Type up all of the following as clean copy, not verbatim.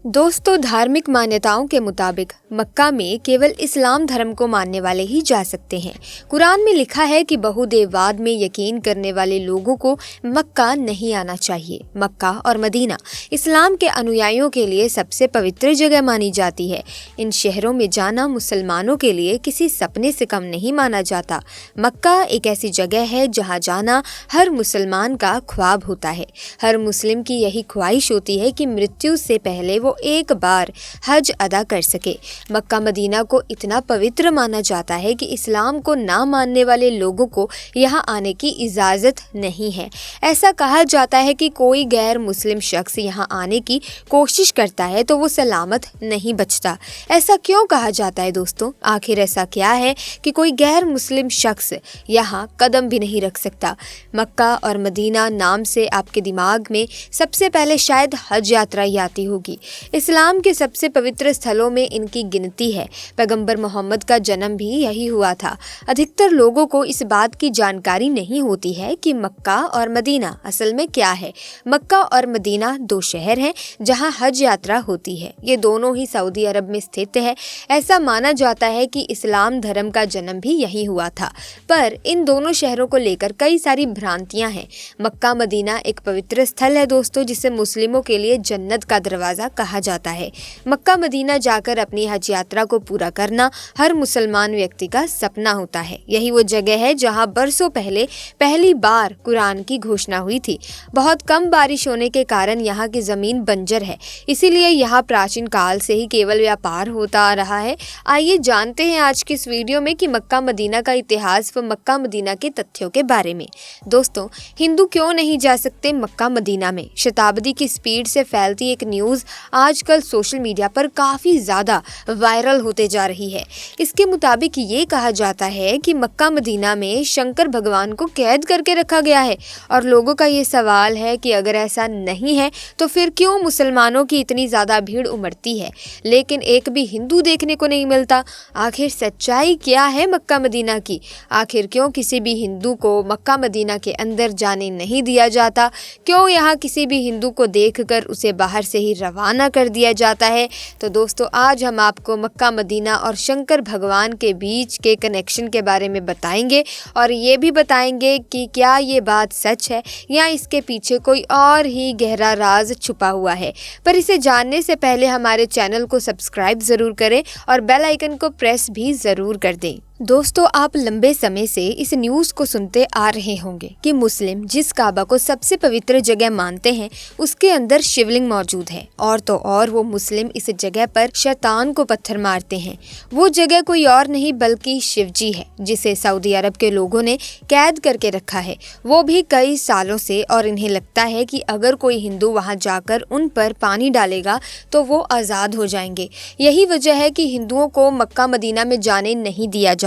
दोस्तों, धार्मिक मान्यताओं के मुताबिक मक्का में केवल इस्लाम धर्म को मानने वाले ही जा सकते हैं। कुरान में लिखा है कि बहुदेववाद में यकीन करने वाले लोगों को मक्का नहीं आना चाहिए। मक्का और मदीना इस्लाम के अनुयायियों के लिए सबसे पवित्र जगह मानी जाती है। इन शहरों में जाना मुसलमानों के लिए किसी सपने से कम नहीं माना जाता। मक्का एक ऐसी जगह है जहाँ जाना हर मुसलमान का ख्वाब होता है। हर मुस्लिम की यही ख्वाहिश होती है कि मृत्यु से पहले वो एक बार हज अदा कर सके। मक्का मदीना को इतना पवित्र माना जाता है कि इस्लाम को ना मानने वाले लोगों को यहाँ आने की इजाज़त नहीं है। ऐसा कहा जाता है कि कोई गैर मुस्लिम शख्स यहाँ आने की कोशिश करता है तो वो सलामत नहीं बचता। ऐसा क्यों कहा जाता है दोस्तों? आखिर ऐसा क्या है कि कोई गैर मुस्लिम शख्स यहाँ कदम भी नहीं रख सकता? मक्का और मदीना नाम से आपके दिमाग में सबसे पहले शायद हज यात्रा ही आती होगी। इस्लाम के सबसे पवित्र स्थलों में इनकी गिनती है। पैगंबर मोहम्मद का जन्म भी यही हुआ था। अधिकतर लोगों को इस बात की जानकारी नहीं होती है कि मक्का और मदीना असल में क्या है। मक्का और मदीना दो शहर हैं जहां हज यात्रा होती है। ये दोनों ही सऊदी अरब में स्थित है। ऐसा माना जाता है कि इस्लाम धर्म का जन्म भी यही हुआ था, पर इन दोनों शहरों को लेकर कई सारी भ्रांतियां हैं। मक्का मदीना एक पवित्र स्थल है दोस्तों, जिसे मुस्लिमों के लिए जन्नत का दरवाज़ा कहा जाता है। मक्का मदीना जाकर अपनी हज यात्रा को पूरा करना हर मुसलमान व्यक्ति का सपना होता है। यही वो जगह है जहां बरसों पहले पहली बार कुरान की घोषणा हुई थी। बहुत कम बारिश होने के कारण यहाँ की ज़मीन बंजर है, इसीलिए यहाँ प्राचीन काल से ही केवल व्यापार होता आ रहा है। आइए जानते हैं आज की इस वीडियो में कि मक्का मदीना का इतिहास व मक्का मदीना के तथ्यों के बारे में। दोस्तों, हिंदू क्यों नहीं जा सकते मक्का मदीना में? शताब्दी की स्पीड से फैलती एक न्यूज़ आजकल सोशल मीडिया पर काफ़ी ज़्यादा वायरल होते जा रही है। इसके मुताबिक ये कहा जाता है कि मक्का मदीना में शंकर भगवान को कैद करके रखा गया है। और लोगों का ये सवाल है कि अगर ऐसा नहीं है तो फिर क्यों मुसलमानों की इतनी ज़्यादा भीड़ उमड़ती है, लेकिन एक भी हिंदू देखने को नहीं मिलता? आखिर सच्चाई क्या है मक्का मदीना की? आखिर क्यों किसी भी हिंदू को मक्का मदीना के अंदर जाने नहीं दिया जाता? क्यों यहाँ किसी भी हिंदू को देखकर उसे बाहर से ही रवाना कर दिया जाता है? तो दोस्तों, आज हम आपको मक्का मदीना और शंकर भगवान के बीच के कनेक्शन के बारे में बताएंगे और ये भी बताएंगे कि क्या ये बात सच है या इसके पीछे कोई और ही गहरा राज छुपा हुआ है। पर इसे जानने से पहले हमारे चैनल को सब्सक्राइब ज़रूर करें और बेल आइकन को प्रेस भी ज़रूर कर दें। दोस्तों, आप लंबे समय से इस न्यूज़ को सुनते आ रहे होंगे कि मुस्लिम जिस काबा को सबसे पवित्र जगह मानते हैं उसके अंदर शिवलिंग मौजूद है, और तो और वो मुस्लिम इस जगह पर शैतान को पत्थर मारते हैं। वो जगह कोई और नहीं बल्कि शिव जी है, जिसे सऊदी अरब के लोगों ने कैद करके रखा है, वो भी कई सालों से। और इन्हें लगता है कि अगर कोई हिंदू वहाँ जाकर उन पर पानी डालेगा तो वो आज़ाद हो जाएंगे। यही वजह है कि हिंदुओं को मक्का मदीना में जाने नहीं दिया जाता।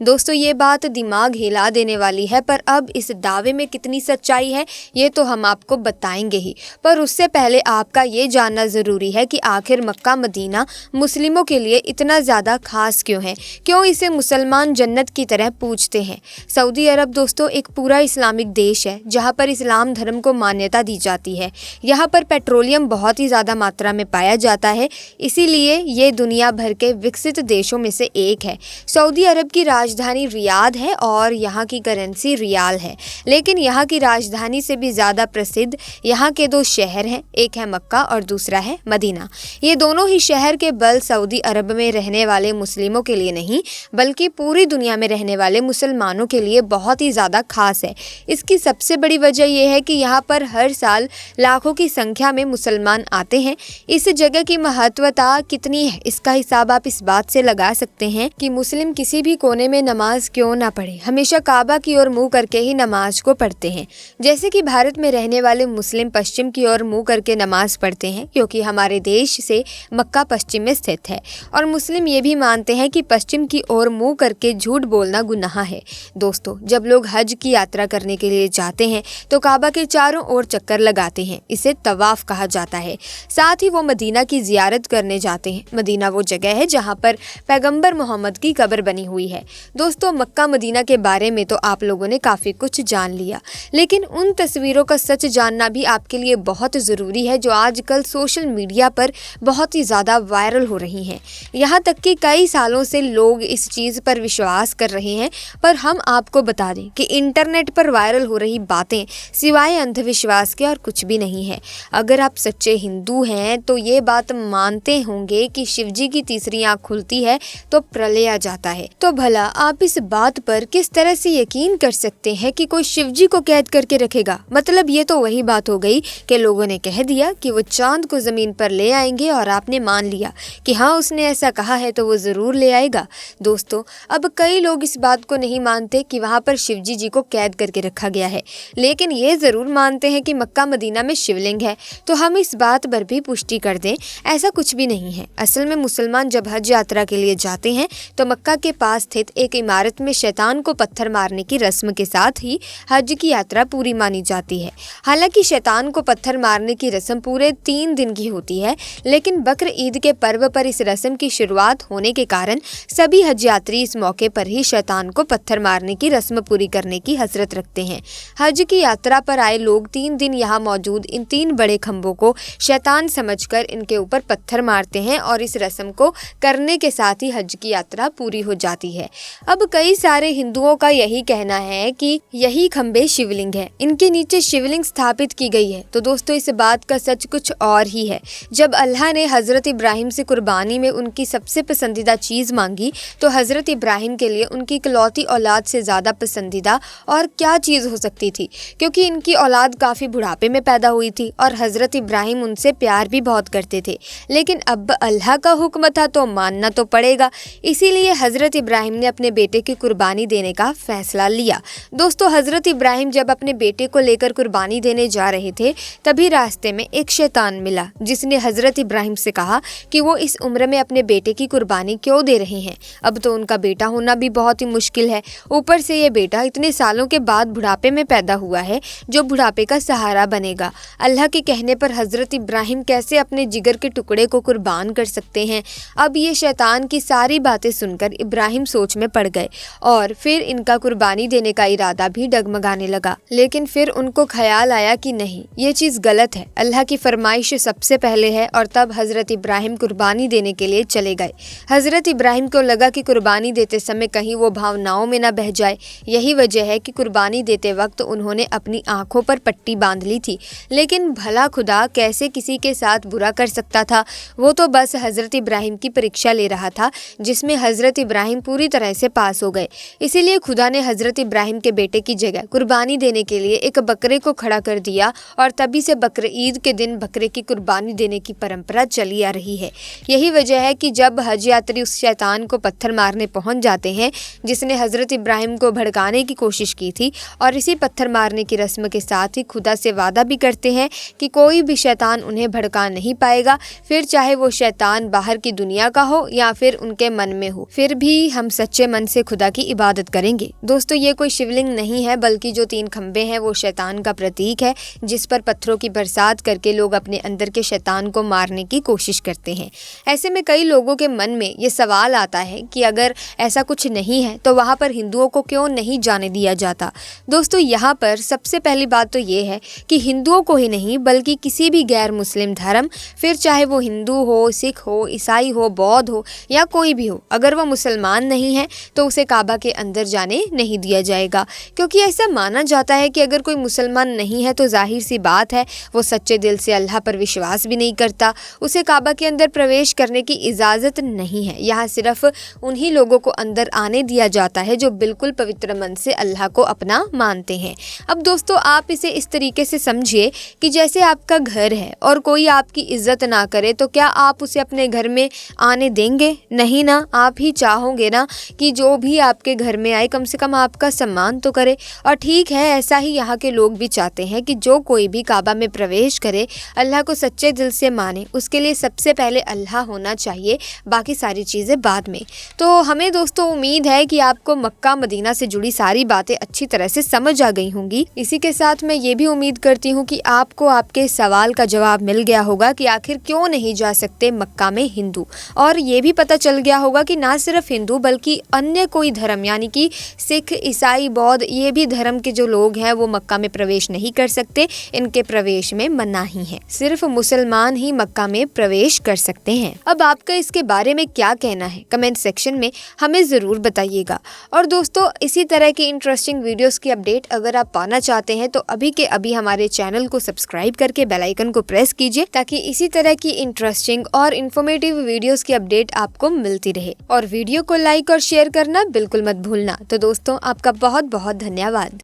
दोस्तों, ये बात दिमाग हिला देने वाली है, पर अब इस दावे में कितनी सच्चाई है ये तो हम आपको बताएंगे ही। पर उससे पहले आपका ये जानना ज़रूरी है कि आखिर मक्का मदीना मुस्लिमों के लिए इतना ज़्यादा खास क्यों है, क्यों इसे मुसलमान जन्नत की तरह पूजते हैं। सऊदी अरब दोस्तों एक पूरा इस्लामिक देश है जहाँ पर इस्लाम धर्म को मान्यता दी जाती है। यहाँ पर पेट्रोलियम बहुत ही ज़्यादा मात्रा में पाया जाता है, इसीलिए ये दुनिया भर के विकसित देशों में से एक है। सऊदी अरब की राजधानी रियाद है और यहाँ की करेंसी रियाल है, लेकिन यहाँ की राजधानी से भी ज़्यादा प्रसिद्ध यहाँ के दो शहर हैं, एक है मक्का और दूसरा है मदीना। ये दोनों ही शहर के बल सऊदी अरब में रहने वाले मुस्लिमों के लिए नहीं बल्कि पूरी दुनिया में रहने वाले मुसलमानों के लिए बहुत ही ज़्यादा खास है। इसकी सबसे बड़ी वजह यह है कि यहाँ पर हर साल लाखों की संख्या में मुसलमान आते हैं। इस जगह की महत्वता कितनी है इसका हिसाब आप इस बात से लगा सकते हैं कि मुस्लिम किसी भी कोने में नमाज क्यों ना पढ़े, हमेशा काबा की ओर मुंह करके ही नमाज को पढ़ते हैं। जैसे कि भारत में रहने वाले मुस्लिम पश्चिम की ओर मुंह करके नमाज पढ़ते हैं, क्योंकि हमारे देश से मक्का पश्चिम में स्थित है। और मुस्लिम ये भी मानते हैं कि पश्चिम की ओर मुंह करके झूठ बोलना गुनाह है। दोस्तों, जब लोग हज की यात्रा करने के लिए जाते हैं तो काबा के चारों ओर चक्कर लगाते हैं, इसे तवाफ कहा जाता है। साथ ही वो मदीना की जियारत करने जाते हैं। मदीना वो जगह है जहाँ पर पैगंबर मोहम्मद की कब्र बनी हुई है। दोस्तों, मक्का मदीना के बारे में तो आप लोगों ने काफ़ी कुछ जान लिया, लेकिन उन तस्वीरों का सच जानना भी आपके लिए बहुत ज़रूरी है जो आजकल सोशल मीडिया पर बहुत ही ज़्यादा वायरल हो रही हैं। यहाँ तक कि कई सालों से लोग इस चीज़ पर विश्वास कर रहे हैं, पर हम आपको बता दें कि इंटरनेट पर वायरल हो रही बातें सिवाय अंधविश्वास के और कुछ भी नहीं है। अगर आप सच्चे हिंदू हैं तो ये बात मानते होंगे कि शिवजी की तीसरी आंख खुलती है तो प्रलय आ जाता है। तो भला आप इस बात पर किस तरह से यकीन कर सकते हैं कि कोई शिवजी को कैद करके रखेगा? मतलब ये तो वही बात हो गई कि लोगों ने कह दिया कि वो चांद को जमीन पर ले आएंगे और आपने मान लिया कि हाँ, उसने ऐसा कहा है तो वो जरूर ले आएगा। दोस्तों, अब कई लोग इस बात को नहीं मानते कि वहाँ पर शिवजी जी को कैद करके रखा गया है, लेकिन ये जरूर मानते हैं कि मक्का मदीना में शिवलिंग है। तो हम इस बात पर भी पुष्टि कर दें, ऐसा कुछ भी नहीं है। असल में मुसलमान जब हज यात्रा के लिए जाते हैं तो मक्का के पास स्थित एक इमारत में शैतान को पत्थर मारने की रस्म के साथ ही हज की यात्रा पूरी मानी जाती है। हालांकि शैतान को पत्थर मारने की रस्म पूरे 3 दिन की होती है, लेकिन बकर ईद के पर्व पर इस रस्म की शुरुआत होने के कारण सभी हज यात्री इस मौके पर ही शैतान को पत्थर मारने की रस्म पूरी करने की हसरत रखते हैं। हज की यात्रा पर आए लोग 3 दिन यहाँ मौजूद इन 3 बड़े खंभों को शैतान समझकर इनके ऊपर पत्थर मारते हैं और इस रस्म को करने के साथ ही हज की यात्रा पूरी हो जाती है। अब कई सारे हिंदुओं का यही कहना है कि यही खंभे शिवलिंग है, इनके नीचे शिवलिंग स्थापित की गई है। तो दोस्तों, इस बात का सच कुछ और ही है। जब अल्लाह ने हजरत इब्राहिम से कुर्बानी में उनकी सबसे पसंदीदा चीज मांगी तो हजरत इब्राहिम के लिए उनकी इकलौती औलाद से ज्यादा पसंदीदा और क्या चीज हो सकती थी, क्योंकि इनकी औलाद काफी बुढ़ापे में पैदा हुई थी और हजरत इब्राहिम उनसे प्यार भी बहुत करते थे। लेकिन अब अल्लाह का हुक्म था तो मानना तो पड़ेगा, इसीलिए हजरत इब्राहिम ने अपने बेटे की कुर्बानी देने का फैसला लिया। दोस्तों, हजरत इब्राहिम जब अपने बेटे को लेकर कुर्बानी देने जा रहे थे तभी रास्ते में एक शैतान मिला, जिसने हजरत इब्राहिम से कहा कि वो इस उम्र में अपने बेटे की कुर्बानी क्यों दे रहे हैं। अब तो उनका बेटा होना भी बहुत ही मुश्किल है, ऊपर से ये बेटा इतने सालों के बाद बुढ़ापे में पैदा हुआ है जो बुढ़ापे का सहारा बनेगा। अल्लाह के कहने पर हजरत इब्राहिम कैसे अपने जिगर के टुकड़े को कुर्बान कर सकते हैं? अब ये शैतान की सारी बातें सुनकर इब्राहिम सोच में पड़ गए और फिर इनका कुर्बानी देने का इरादा भी डगमगाने लगा। लेकिन फिर उनको ख्याल आया कि नहीं, ये चीज़ गलत है, अल्लाह की फरमाइश सबसे पहले है, और तब हजरत इब्राहिम कुर्बानी देने के लिए चले गए। हजरत इब्राहिम को लगा कि कुर्बानी देते समय कहीं वो भावनाओं में न बह जाए, यही वजह है कि कुर्बानी देते वक्त उन्होंने अपनी आंखों पर पट्टी बांध ली थी। लेकिन भला खुदा कैसे किसी के साथ बुरा कर सकता था? वो तो बस हजरत इब्राहिम की परीक्षा ले रहा था, जिसमें हजरत इब्राहिम पूरी तरह से पास हो गए। इसीलिए खुदा ने हजरत इब्राहिम के बेटे की जगह कुर्बानी देने के लिए एक बकरे को खड़ा कर दिया और तभी से बकर ईद के दिन बकरे की कुर्बानी देने की परंपरा चली आ रही है। यही वजह है कि जब हज यात्री उस शैतान को पत्थर मारने पहुंच जाते हैं जिसने हजरत इब्राहिम को भड़काने की कोशिश की थी, और इसी पत्थर मारने की रस्म के साथ ही खुदा से वादा भी करते हैं कि कोई भी शैतान उन्हें भड़का नहीं पाएगा, फिर चाहे वो शैतान बाहर की दुनिया का हो या फिर उनके मन में हो, फिर भी हम सच्चे मन से खुदा की इबादत करेंगे। दोस्तों, ये कोई शिवलिंग नहीं है, बल्कि जो 3 खंबे हैं वो शैतान का प्रतीक है, जिस पर पत्थरों की बरसात करके लोग अपने अंदर के शैतान को मारने की कोशिश करते हैं। ऐसे में कई लोगों के मन में ये सवाल आता है कि अगर ऐसा कुछ नहीं है तो वहाँ पर हिंदुओं को क्यों नहीं जाने दिया जाता? दोस्तों, यहाँ पर सबसे पहली बात तो ये है कि हिंदुओं को ही नहीं बल्कि किसी भी गैर मुस्लिम धर्म, फिर चाहे वो हिंदू हो, सिख हो, ईसाई हो, बौद्ध हो या कोई भी हो, अगर वो मुसलमान नहीं है तो उसे काबा के अंदर जाने नहीं दिया जाएगा, क्योंकि ऐसा माना जाता है कि अगर कोई मुसलमान नहीं है तो जाहिर सी बात है वो सच्चे दिल से अल्लाह पर विश्वास भी नहीं करता, उसे काबा के अंदर प्रवेश करने की इजाज़त नहीं है। यहाँ सिर्फ उन्हीं लोगों को अंदर आने दिया जाता है जो बिल्कुल पवित्र मन से अल्लाह को अपना मानते हैं। अब दोस्तों, आप इसे इस तरीके से समझिए कि जैसे आपका घर है और कोई आपकी इज्जत ना करे तो क्या आप उसे अपने घर में आने देंगे? नहीं ना, आप ही चाहोगे ना कि जो भी आपके घर में आए कम से कम आपका सम्मान तो करे। और ठीक है, ऐसा ही यहाँ के लोग भी चाहते हैं कि जो कोई भी काबा में प्रवेश करे अल्लाह को सच्चे दिल से माने, उसके लिए सबसे पहले अल्लाह होना चाहिए, बाकी सारी चीज़ें बाद में। तो हमें दोस्तों उम्मीद है कि आपको मक्का मदीना से जुड़ी सारी बातें अच्छी तरह से समझ आ गई होंगी। इसी के साथ मैं ये भी उम्मीद करती हूँ कि आपको आपके सवाल का जवाब मिल गया होगा कि आखिर क्यों नहीं जा सकते मक्का में हिंदू, और ये भी पता चल गया होगा कि ना सिर्फ हिंदू बल्कि अन्य कोई धर्म यानी कि सिख, ईसाई, बौद्ध ये भी धर्म के जो लोग हैं वो मक्का में प्रवेश नहीं कर सकते। इनके प्रवेश में मनाही है। सिर्फ मुसलमान ही मक्का में प्रवेश कर सकते हैं। अब आपका इसके बारे में क्या कहना है कमेंट सेक्शन में हमें ज़रूर बताइएगा। और दोस्तों इसी तरह की इंटरेस्टिंग वीडियोस की अपडेट अगर आप पाना चाहते हैं तो अभी के अभी हमारे चैनल को सब्सक्राइब करके बेल आइकन को प्रेस कीजिए ताकि इसी तरह की इंटरेस्टिंग और इन्फॉर्मेटिव वीडियोस की अपडेट आपको मिलती रहे। और वीडियो को लाइक और शेयर करना बिल्कुल मत भूलना। तो दोस्तों आपका बहुत बहुत धन्यवाद।